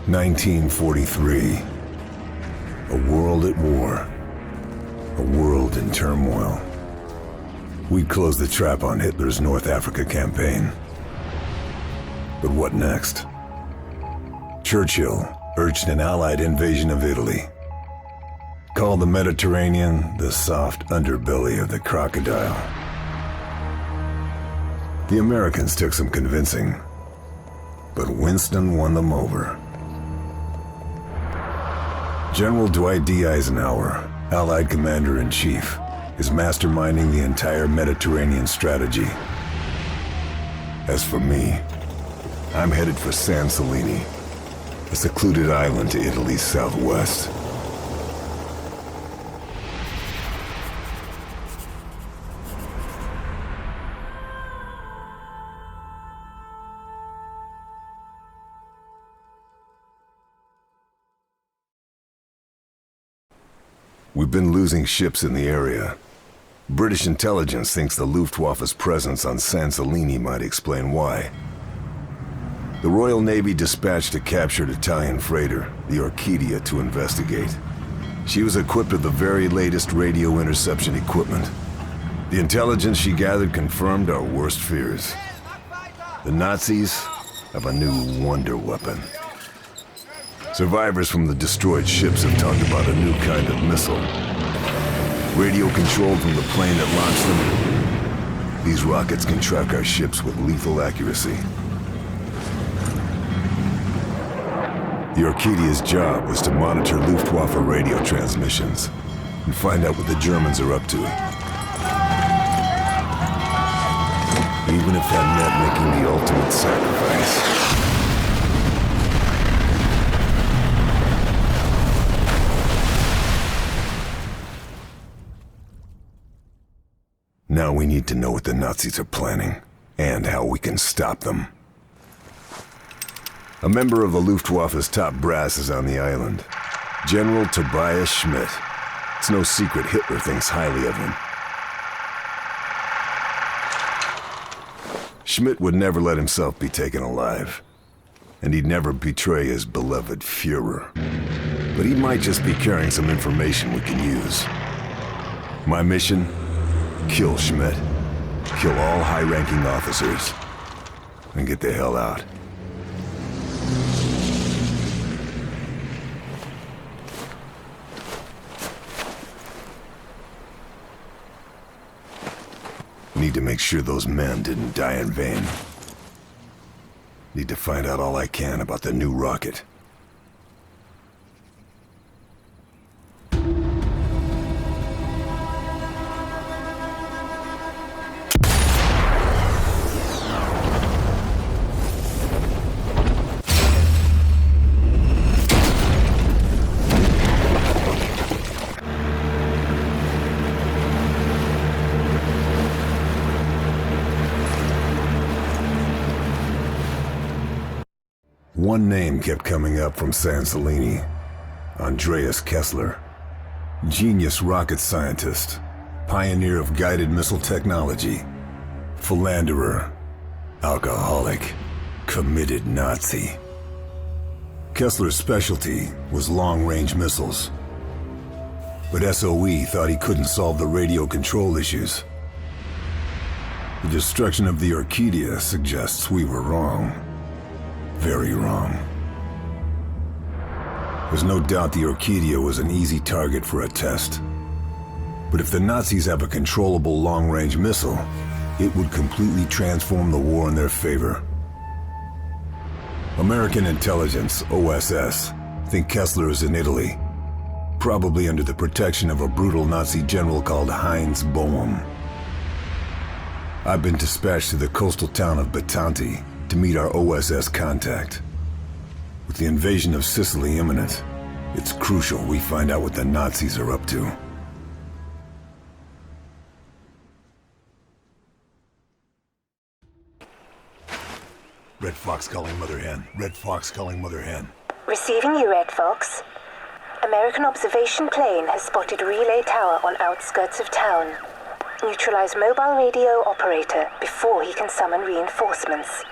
1943. A world at war. A world in turmoil. We'd closed the trap on Hitler's North Africa campaign. But what next? Churchill urged an Allied invasion of Italy. Called the Mediterranean the soft underbelly of the crocodile. The Americans took some convincing, but Winston won them over. General Dwight D. Eisenhower, Allied Commander-in-Chief, is masterminding the entire Mediterranean strategy. As for me, I'm headed for San Celini, a secluded island to Italy's southwest. We've been losing ships in the area. British intelligence thinks the Luftwaffe's presence on San Celini might explain why. The Royal Navy dispatched a captured Italian freighter, the Orchidia, to investigate. She was equipped with the very latest radio interception equipment. The intelligence she gathered confirmed our worst fears. The Nazis have a new wonder weapon. Survivors from the destroyed ships have talked about a new kind of missile. Radio controlled from the plane that launched them. These rockets can track our ships with lethal accuracy. The Orchidia's job was to monitor Luftwaffe radio transmissions and find out what the Germans are up to. Even if that meant making the ultimate sacrifice. Now we need to know what the Nazis are planning, and how we can stop them. A member of the Luftwaffe's top brass is on the island. General Tobias Schmidt. It's no secret Hitler thinks highly of him. Schmidt would never let himself be taken alive. And he'd never betray his beloved Führer. But he might just be carrying some information we can use. My mission? Kill Schmidt. Kill all high-ranking officers. And get the hell out. Need to make sure those men didn't die in vain. Need to find out all I can about the new rocket. One name kept coming up from San Celini. Andreas Kessler. Genius rocket scientist. Pioneer of guided missile technology. Philanderer. Alcoholic. Committed Nazi. Kessler's specialty was long-range missiles. But SOE thought he couldn't solve the radio control issues. The destruction of the Orchidia suggests we were wrong. Very wrong. There's no doubt the Orchidia was an easy target for a test. But if the Nazis have a controllable long-range missile, it would completely transform the war in their favor. American intelligence, OSS, think Kessler is in Italy, probably under the protection of a brutal Nazi general called Heinz Boehm. I've been dispatched to the coastal town of Batanti to meet our OSS contact. With the invasion of Sicily imminent, it's crucial we find out what the Nazis are up to. Red Fox calling Mother Hen. Red Fox calling Mother Hen. Receiving you, Red Fox. American observation plane has spotted relay tower on outskirts of town. Neutralize mobile radio operator before he can summon reinforcements.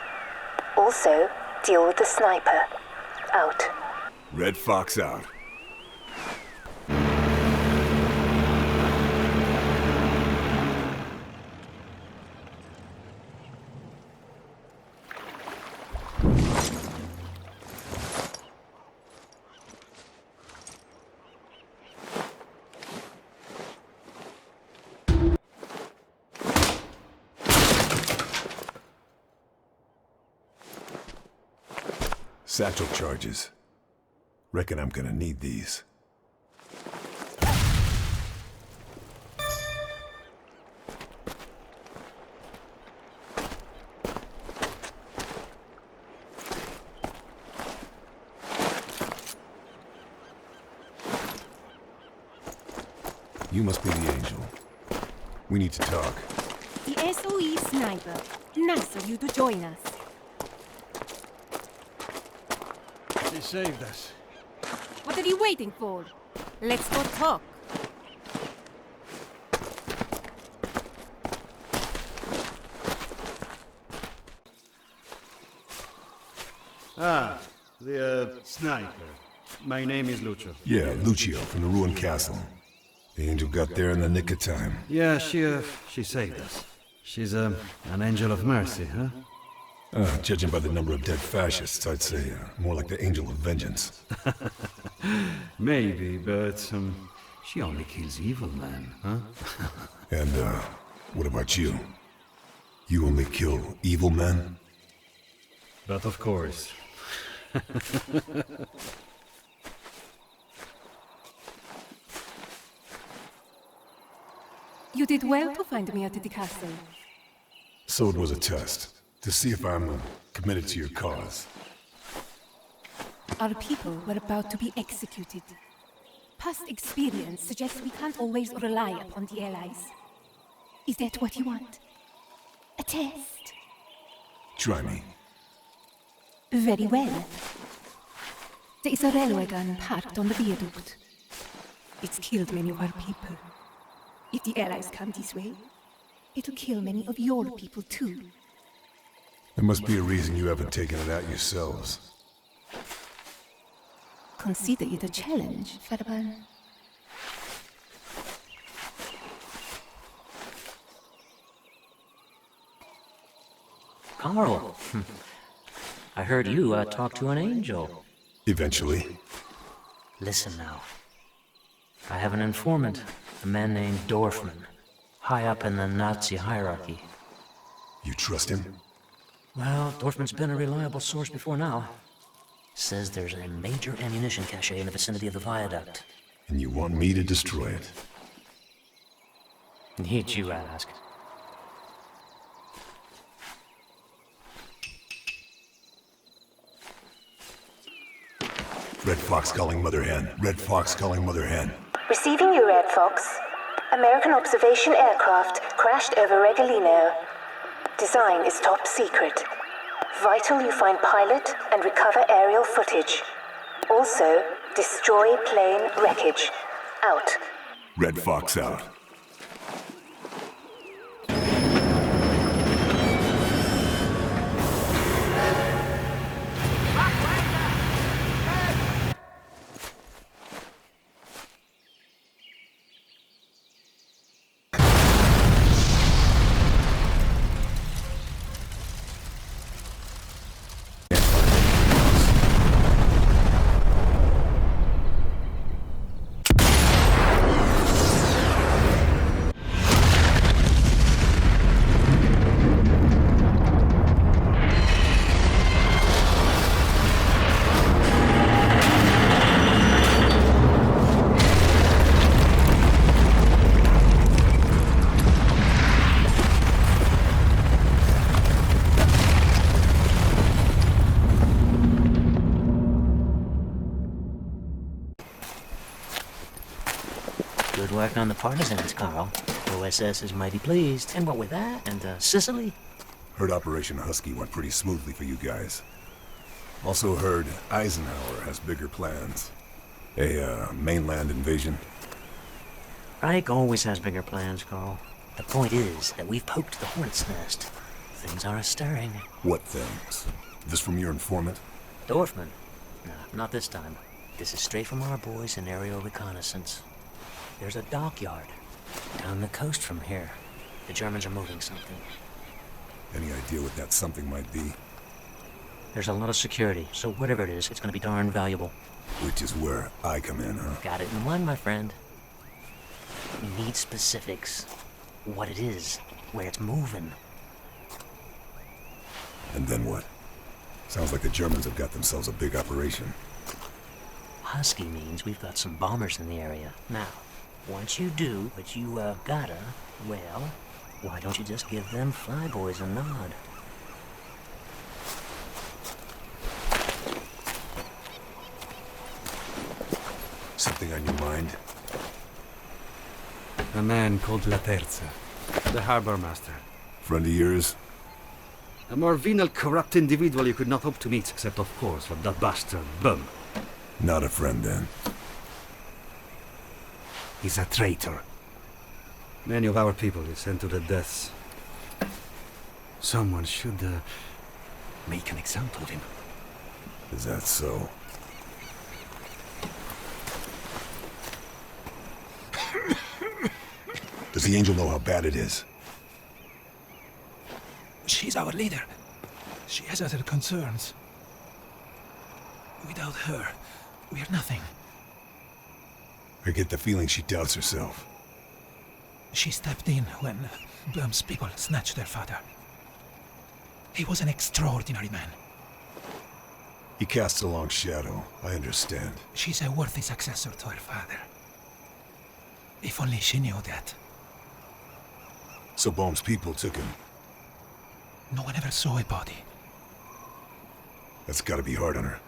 Also, deal with the sniper. Out. Red Fox out. Satchel charges. Reckon I'm gonna need these. You must be the Angel. We need to talk. The SOE Sniper. Nice of you to join us. She saved us. What are you waiting for? Let's go talk. Ah, the sniper. My name is Lucio. Yeah, Lucio from the ruined castle. The Angel got there in the nick of time. Yeah, she saved us. She's an angel of mercy, huh? Judging by the number of dead fascists, I'd say more like the Angel of Vengeance. Maybe, but she only kills evil men, huh? And, what about you? You only kill evil men? But of course. You did well to find me at the castle. So it was a test, to see if I'm committed to your cause. Our people were about to be executed. Past experience suggests we can't always rely upon the Allies. Is that what you want? A test? Try me. Very well. There is a railway gun parked on the viaduct. It's killed many of our people. If the Allies come this way, it'll kill many of your people too. There must be a reason you haven't taken it out yourselves. Consider it a challenge, Farban. Carl, I heard you talk to an angel. Eventually. Listen now. I have an informant, a man named Dorfman, high up in the Nazi hierarchy. You trust him? Well, Dorfman's been a reliable source before now. Says there's a major ammunition cache in the vicinity of the viaduct. And you want me to destroy it? Need you ask? Red Fox calling Mother Hen. Red Fox calling Mother Hen. Receiving you, Red Fox. American observation aircraft crashed over Regolino. Design is top secret. Vital you find pilot and recover aerial footage. Also, destroy plane wreckage. Out. Red Fox out. Good work on the partisans, Carl. OSS is mighty pleased. And what with that, and Sicily? Heard Operation Husky went pretty smoothly for you guys. Also heard Eisenhower has bigger plans. A, mainland invasion. Reich always has bigger plans, Carl. The point is that we've poked the hornet's nest. Things are stirring. What things? This from your informant? Dorfman? No, not this time. This is straight from our boys in aerial reconnaissance. There's a dockyard down the coast from here. The Germans are moving something. Any idea what that something might be? There's a lot of security, so whatever it is, it's gonna be darn valuable. Which is where I come in, huh? Got it in mind, my friend. We need specifics. What it is, where it's moving. And then what? Sounds like the Germans have got themselves a big operation. Husky means we've got some bombers in the area. Now, once you do what you, gotta, well, why don't you just give them flyboys a nod? Something on your mind? A man called La Terza, the harbor master. Friend of yours? A more venal, corrupt individual you could not hope to meet, except of course for that bastard, Bum. Not a friend then. He's a traitor. Many of our people he sent to the deaths. Someone should, make an example of him. Is that so? Does the Angel know how bad it is? She's our leader. She has other concerns. Without her, we are nothing. I get the feeling she doubts herself. She stepped in when Bum's people snatched their father. He was an extraordinary man. He casts a long shadow, I understand. She's a worthy successor to her father. If only she knew that. So Bohm's people took him. No one ever saw a body. That's gotta be hard on her.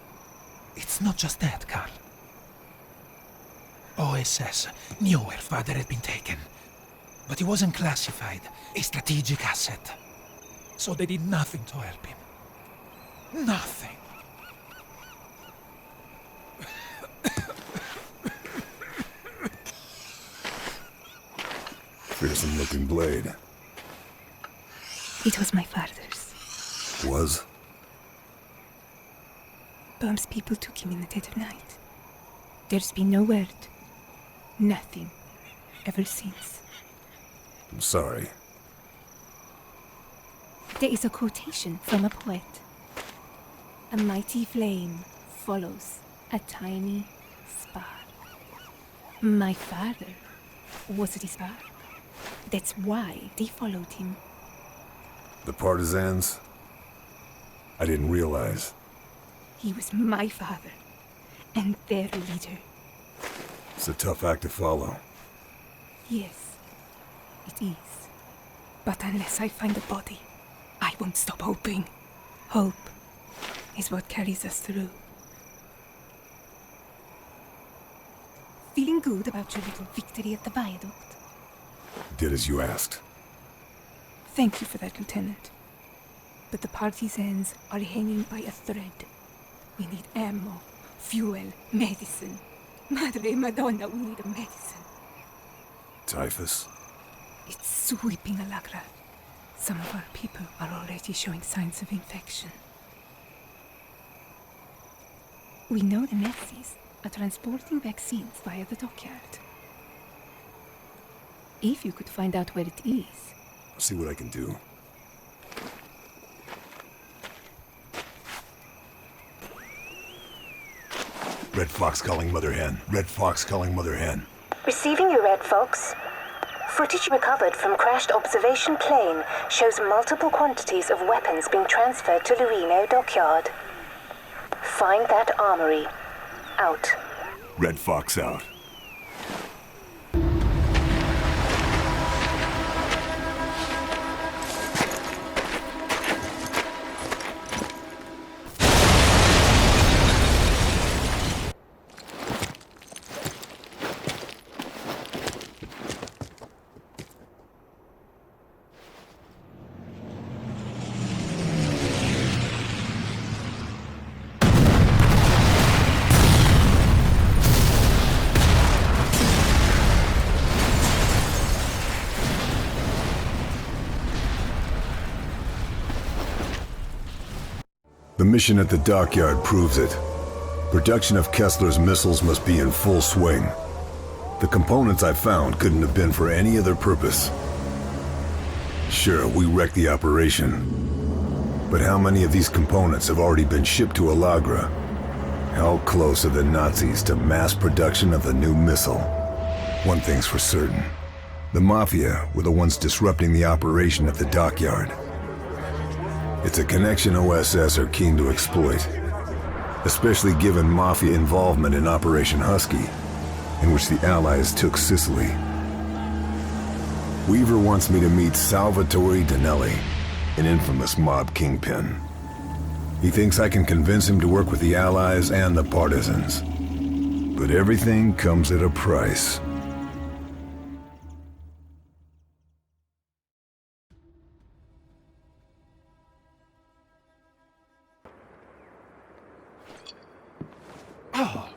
It's not just that, Carl. OSS knew her father had been taken, but he wasn't classified, a strategic asset. So they did nothing to help him. Nothing. Fearsome looking blade. It was my father's. Was? Bum's people took him in the dead of night. There's been no word. Nothing. Ever since. I'm sorry. There is a quotation from a poet. A mighty flame follows a tiny spark. My father was the spark. That's why they followed him. The partisans? I didn't realize. He was my father and their leader. It's a tough act to follow. Yes, it is. But unless I find the body, I won't stop hoping. Hope is what carries us through. Feeling good about your little victory at the viaduct? Did as you asked. Thank you for that, Lieutenant. But the partisans are hanging by a thread. We need ammo, fuel, medicine. Madre Madonna, we need a medicine. Typhus? It's sweeping Alagra. Some of our people are already showing signs of infection. We know the Mercies are transporting vaccines via the dockyard. If you could find out where it is. I'll see what I can do. Red Fox calling Mother Hen. Red Fox calling Mother Hen. Receiving you, Red Fox. Footage recovered from crashed observation plane shows multiple quantities of weapons being transferred to Lurino Dockyard. Find that armory. Out. Red Fox out. The mission at the dockyard proves it. Production of Kessler's missiles must be in full swing. The components I found couldn't have been for any other purpose. Sure, we wrecked the operation. But how many of these components have already been shipped to Alagra? How close are the Nazis to mass production of the new missile? One thing's for certain. The Mafia were the ones disrupting the operation at the dockyard. It's a connection OSS are keen to exploit, especially given Mafia involvement in Operation Husky, in which the Allies took Sicily. Weaver wants me to meet Salvatore Dinelli, an infamous mob kingpin. He thinks I can convince him to work with the Allies and the Partisans. But everything comes at a price.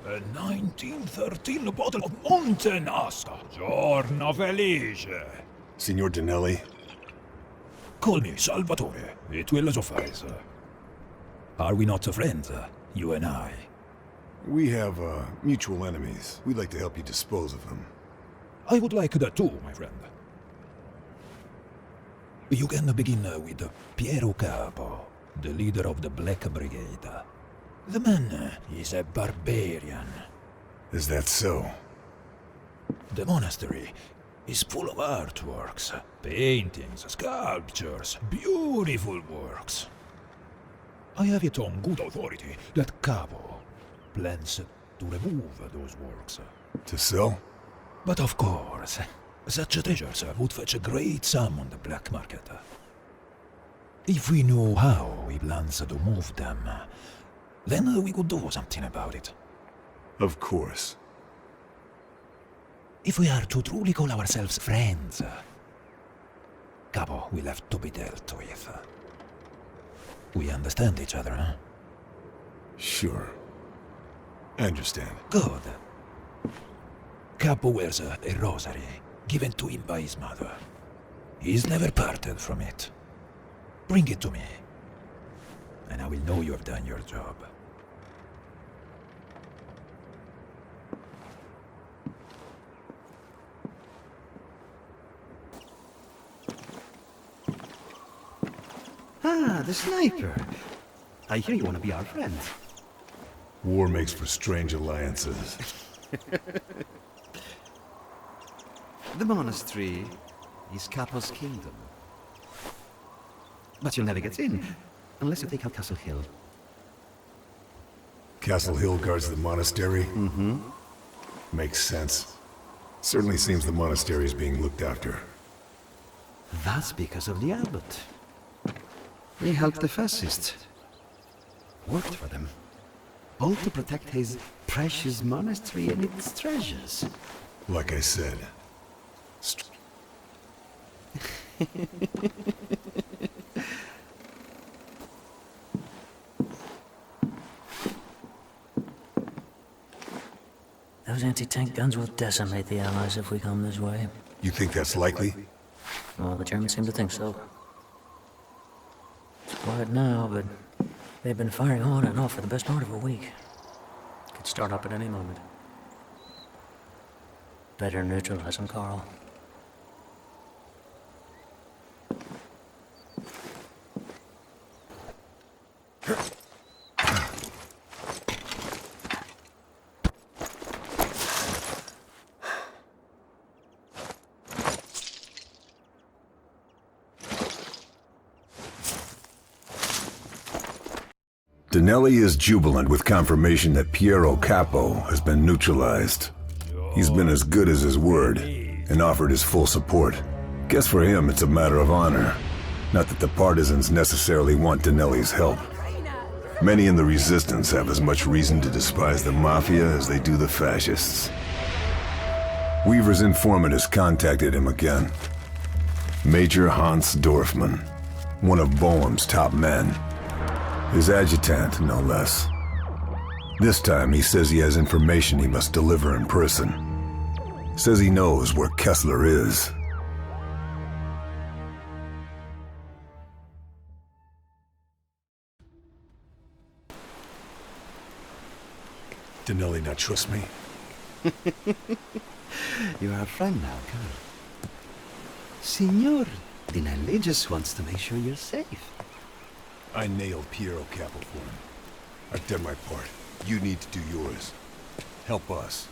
A 1913 bottle of Montenasta. Giorno felice. Signor Dinelli? Call me Salvatore. It will suffice. Are we not friends, you and I? We have, mutual enemies. We'd like to help you dispose of them. I would like that too, my friend. You can begin with Piero Capo, the leader of the Black Brigade. The man is a barbarian. Is that so? The monastery is full of artworks, paintings, sculptures, beautiful works. I have it on good authority that Capo plans to remove those works. To sell? But of course, such treasures would fetch a great sum on the black market. If we knew how he plans to move them, then we could do something about it. Of course. If we are to truly call ourselves friends, Capo will have to be dealt with. We understand each other, huh? Sure. I understand. Good. Capo wears a rosary given to him by his mother. He's never parted from it. Bring it to me, and I will know you have done your job. Ah, the sniper. I hear you want to be our friend. War makes for strange alliances. The monastery is Capo's kingdom. But you'll never get in, unless you take out Castle Hill. Castle Hill guards the monastery? Mm-hmm. Makes sense. Certainly seems the monastery is being looked after. That's because of the abbot. He helped the fascists. Worked for them. All to protect his precious monastery and its treasures. Like I said. Those anti-tank guns will decimate the Allies if we come this way. You think that's likely? Well, the Germans seem to think so. It's quiet now, but they've been firing on and off for the best part of a week. Could start up at any moment. Better neutralize them, Carl. Dinelli is jubilant with confirmation that Piero Capo has been neutralized. He's been as good as his word, and offered his full support. Guess for him it's a matter of honor. Not that the partisans necessarily want Dinelli's help. Many in the resistance have as much reason to despise the Mafia as they do the fascists. Weaver's informant has contacted him again. Major Hans Dorfman, one of Boehm's top men. His adjutant, no less. This time he says he has information he must deliver in person. Says he knows where Kessler is. Denelli not trust me? You are a friend now, girl. Signor Dinelli just wants to make sure you're safe. I nailed Piero Capo for him. I've done my part. You need to do yours. Help us.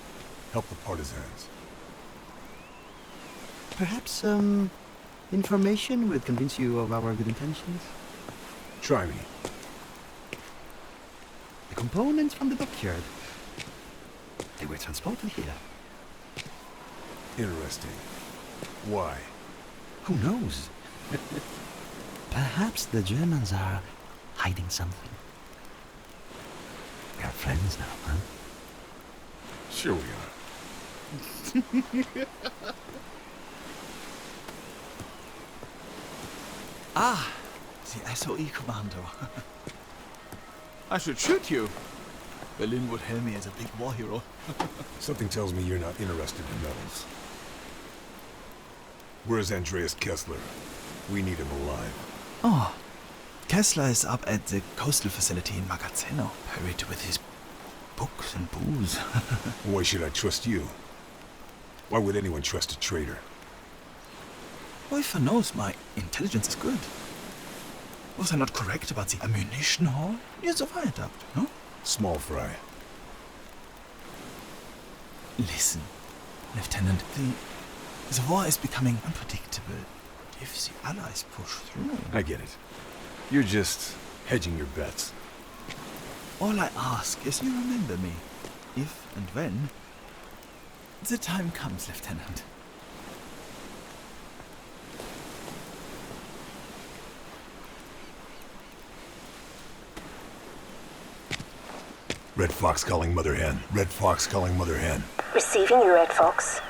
Help the partisans. Perhaps, information would convince you of our good intentions? Try me. The components from the dockyard. They were transported here. Interesting. Why? Who knows? Perhaps the Germans are hiding something. We are friends now, huh? Sure we are. Ah, the SOE commando. I should shoot you. Berlin would hail me as a big war hero. Something tells me you're not interested in medals. Where's Andreas Kessler? We need him alive. Oh, Kessler is up at the coastal facility in Magazzino, buried with his books and booze. Why should I trust you? Why would anyone trust a traitor? Läufer knows my intelligence is good. Was I not correct about the ammunition haul? You're so fired up, no? Small fry. Listen, Lieutenant, the war is becoming unpredictable. If the Allies push through... I get it. You're just hedging your bets. All I ask is you remember me, if and when the time comes, Lieutenant. Red Fox calling Mother Hen. Red Fox calling Mother Hen. Receiving you, Red Fox.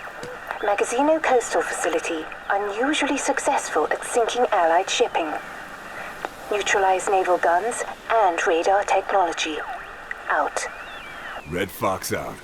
Magazzino Coastal Facility, unusually successful at sinking Allied shipping. Neutralize naval guns and radar technology. Out. Red Fox out.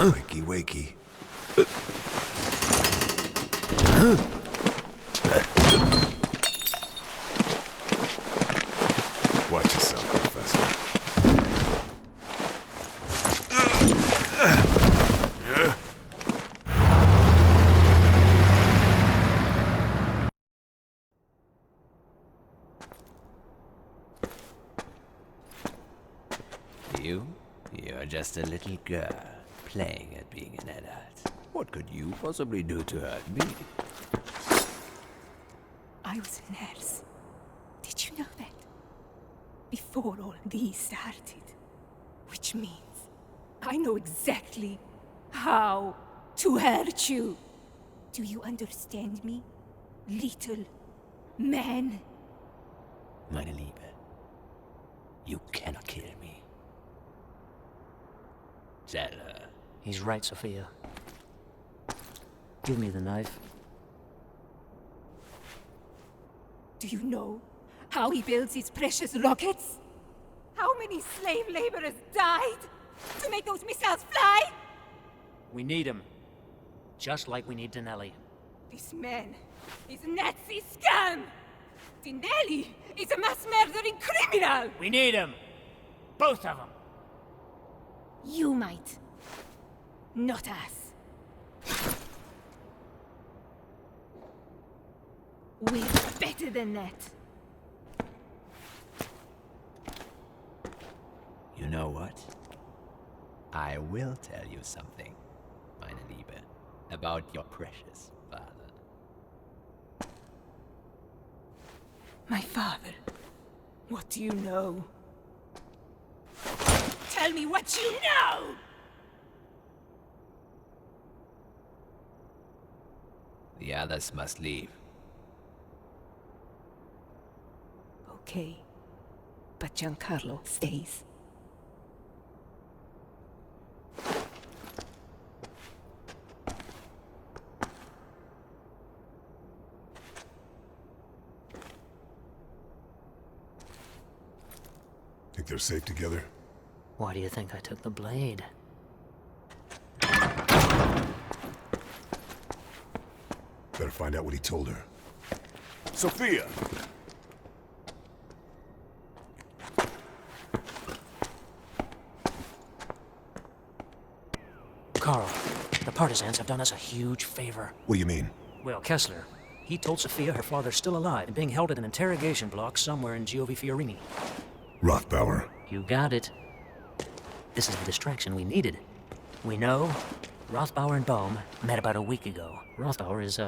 Wakey, wakey. Watch yourself, Professor. You're just a little girl, playing at being an adult. What could you possibly do to hurt me? I was a nurse. Did you know that? Before all these started. Which means I know exactly how to hurt you. Do you understand me, little man? Meine Liebe, you cannot kill me. Tell her. He's right, Sophia. Give me the knife. Do you know how he builds his precious rockets? How many slave laborers died to make those missiles fly? We need him. Just like we need Denelli. This man is a Nazi scum! Dinelli is a mass murdering criminal! We need him! Both of them! You might. Not us. We're better than that. You know what? I will tell you something, meine Liebe, about your precious father. My father? What do you know? Tell me what you know! The others must leave. Okay. but Giancarlo stays. Think they're safe together? Why do you think I took the blade? Better find out what he told her. Sophia! Carl, the partisans have done us a huge favor. What do you mean? Well, Kessler, he told Sophia her father's still alive and being held at an interrogation block somewhere in Giovi Fiorini. Rothbauer. You got it. This is the distraction we needed. We know Rothbauer and Bohm met about a week ago. Rothbauer is,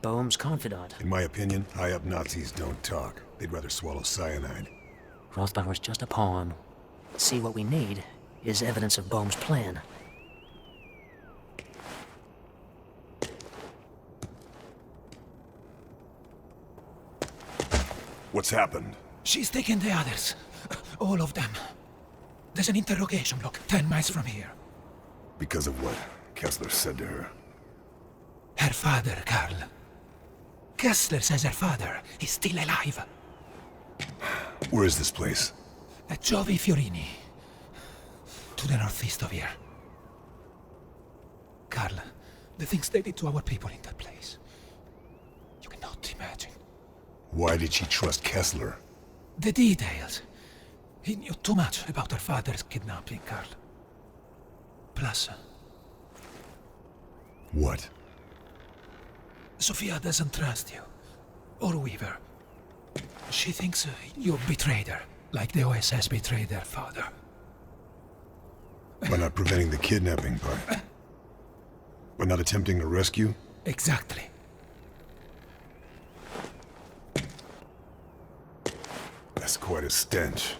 Bohm's confidant. In my opinion, high-up Nazis don't talk. They'd rather swallow cyanide. Rothbauer's just a pawn. See, what we need is evidence of Bohm's plan. What's happened? She's taken the others. All of them. There's an interrogation block 10 miles from here. Because of what Kessler said to her. Her father, Carl. Kessler says her father is still alive. Where is this place? At Giovi Fiorini. To the northeast of here. Carl, the things they did to our people in that place. You cannot imagine. Why did she trust Kessler? The details. He knew too much about her father's kidnapping, Carl. Plus, What? Sophia doesn't trust you. Or Weaver. She thinks you betrayed her, like the OSS betrayed their father. By not preventing the kidnapping part? By not attempting to rescue? Exactly. That's quite a stench.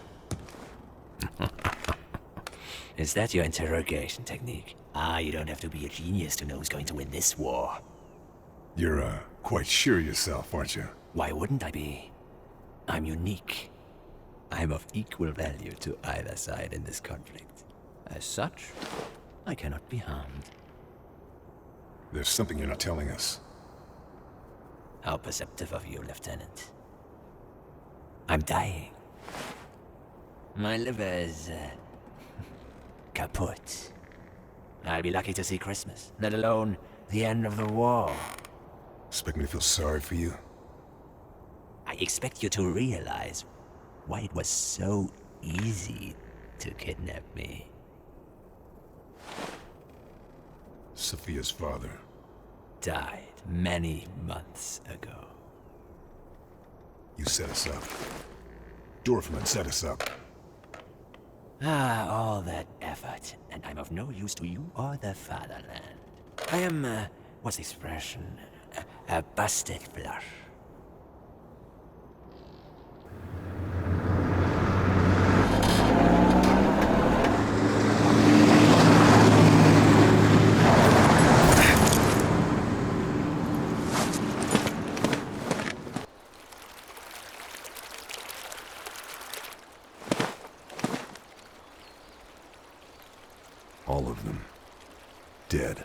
Is that your interrogation technique? Ah, you don't have to be a genius to know who's going to win this war. You're, quite sure yourself, aren't you? Why wouldn't I be? I'm unique. I'm of equal value to either side in this conflict. As such, I cannot be harmed. There's something you're not telling us. How perceptive of you, Lieutenant. I'm dying. My liver is, kaput. I'll be lucky to see Christmas, let alone the end of the war. Expect me to feel sorry for you? I expect you to realize why it was so easy to kidnap me. Sophia's father. Died many months ago. You set us up. Dorfman set us up. Ah, all that effort, and I'm of no use to you or the fatherland. I am, what's the expression? A busted flush. All of them. Dead.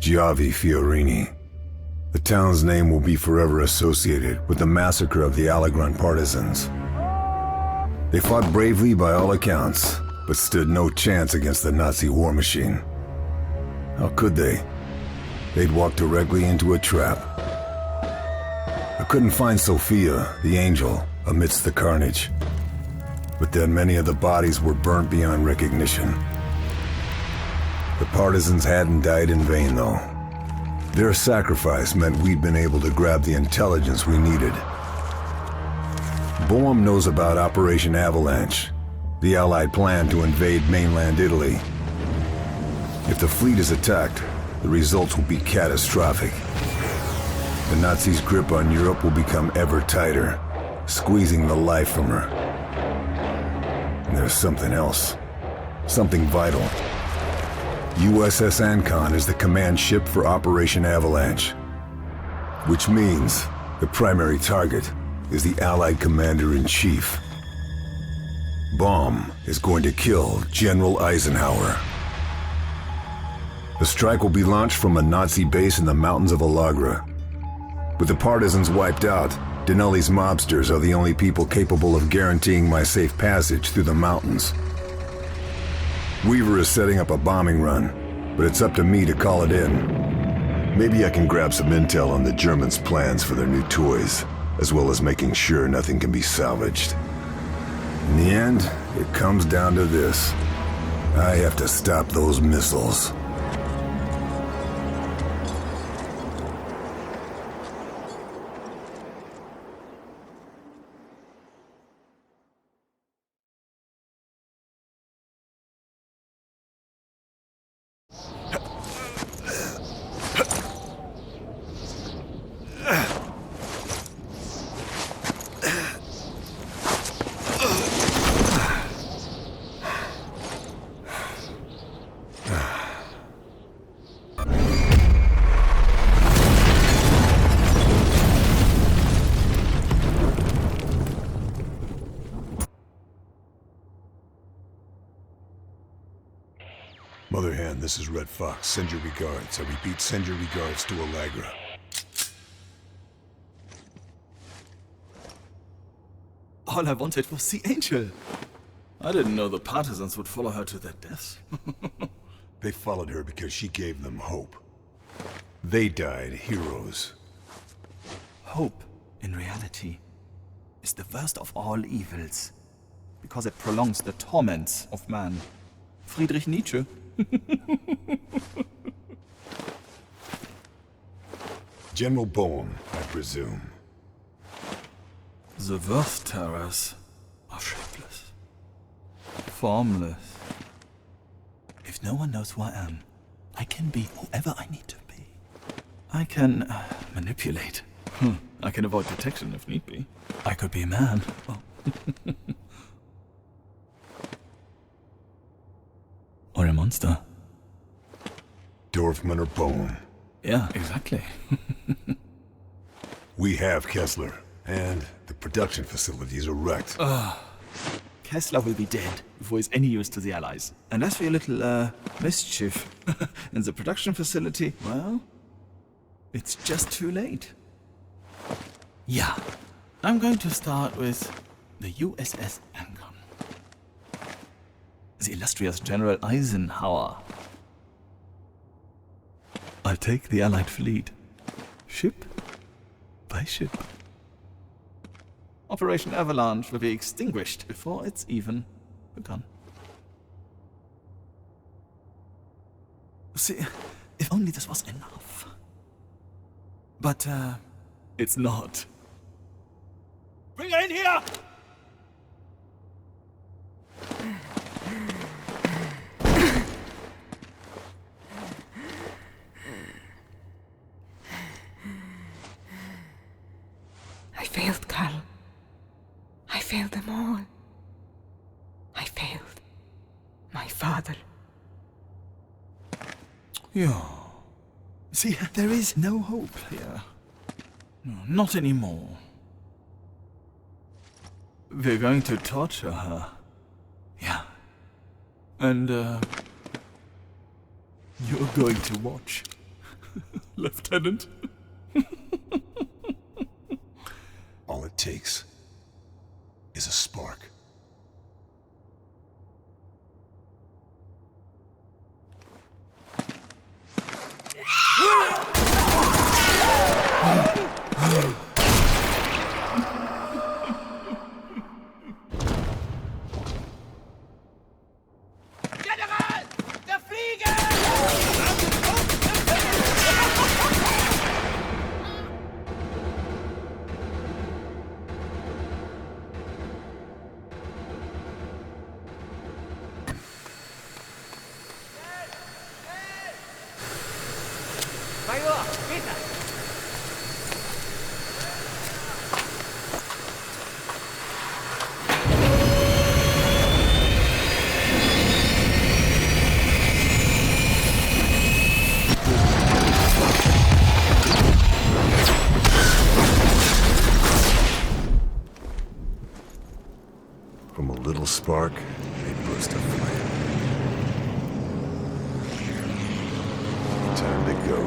Giovi Fiorini. The town's name will be forever associated with the massacre of the Allegron partisans. They fought bravely by all accounts, but stood no chance against the Nazi war machine. How could they? They'd walked directly into a trap. I couldn't find Sophia, the angel, amidst the carnage. But then many of the bodies were burnt beyond recognition. The partisans hadn't died in vain, though. Their sacrifice meant we'd been able to grab the intelligence we needed. Bohm knows about Operation Avalanche, the Allied plan to invade mainland Italy. If the fleet is attacked, the results will be catastrophic. The Nazis' grip on Europe will become ever tighter, squeezing the life from her. there's something else. Something vital. USS Ancon is the command ship for Operation Avalanche. Which means the primary target is the Allied Commander-in-Chief. Baum is going to kill General Eisenhower. The strike will be launched from a Nazi base in the mountains of Alagra. With the partisans wiped out, Denali's mobsters are the only people capable of guaranteeing my safe passage through the mountains. Weaver is setting up a bombing run, but it's up to me to call it in. Maybe I can grab some intel on the Germans' plans for their new toys, as well as making sure nothing can be salvaged. In the end, it comes down to this. I have to stop those missiles. Mother Hen, this is Red Fox. Send your regards. I repeat, send your regards to Alagra. All I wanted was the angel. I didn't know the partisans would follow her to their deaths. They followed her because she gave them hope. They died heroes. Hope, in reality, is the worst of all evils, because it prolongs the torments of man. Friedrich Nietzsche. General Baum, I presume. The worst terrors are shapeless, formless. If no one knows who I am, I can be whoever I need to be. I can manipulate. I can avoid detection if need be. I could be a man. Well. Or a monster. Dorfman or Bone. Yeah, exactly. We have Kessler, and the production facilities are wrecked. Kessler will be dead before he's any use to the Allies. And as for your little, mischief in the production facility, well, it's just too late. Yeah, I'm going to start with the USS Ancon. The illustrious General Eisenhower. I'll take the Allied fleet, ship by ship. Operation Avalanche will be extinguished before it's even begun. See, if only this was enough. But, it's not. Bring her in here! I failed, Carl. I failed them all. I failed my father. Yeah. See, there is no hope here. No, not anymore. We're going to torture her. Yeah. And, you're going to watch. Lieutenant. All it takes is a spark. burst of flame. Time to go.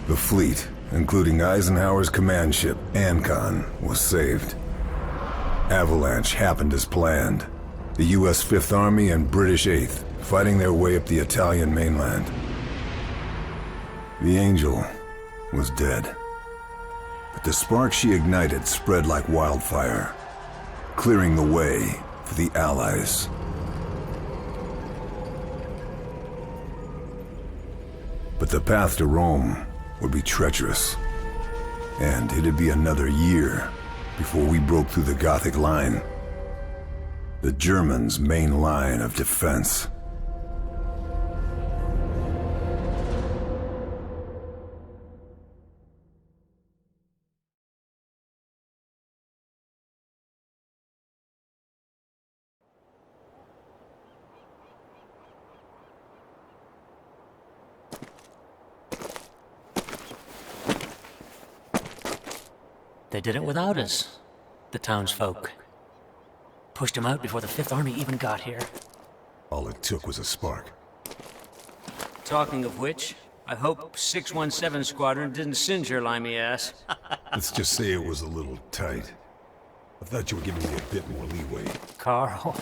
The fleet, including Eisenhower's command ship, Ancon, was saved. Avalanche happened as planned. The U.S. Fifth Army and British Eighth fighting their way up the Italian mainland. The Angel was dead. But the spark she ignited spread like wildfire, clearing the way for the Allies. But the path to Rome would be treacherous, and it'd be another year before we broke through the Gothic line, the Germans' main line of defense. They did it without us, the townsfolk. Pushed them out before the Fifth Army even got here. All it took was a spark. Talking of which, I hope 617 Squadron didn't singe your limey ass. Let's just say it was a little tight. I thought you were giving me a bit more leeway. Carl,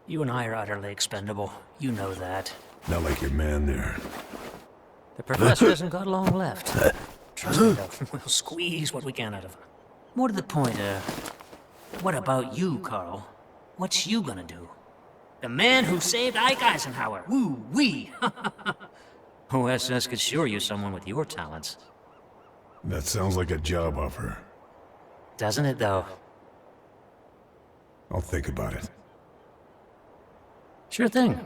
you and I are utterly expendable. You know that. Not like your man there. The professor hasn't got long left. Trust me, though, we'll squeeze what we can out of him. More to the point, what about you, Carl? What's you gonna do? The man who saved Ike Eisenhower! Woo-wee! OSS could sure use someone with your talents. That sounds like a job offer. Doesn't it, though? I'll think about it. Sure thing.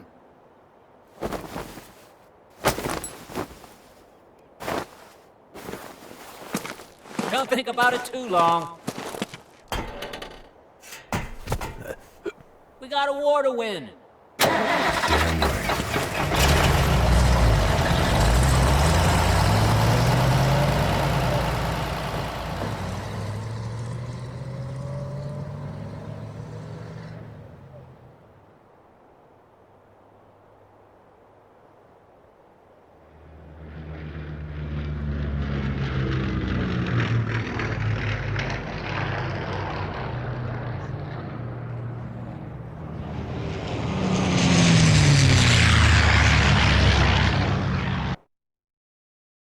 Don't think about it too long. We got a war to win.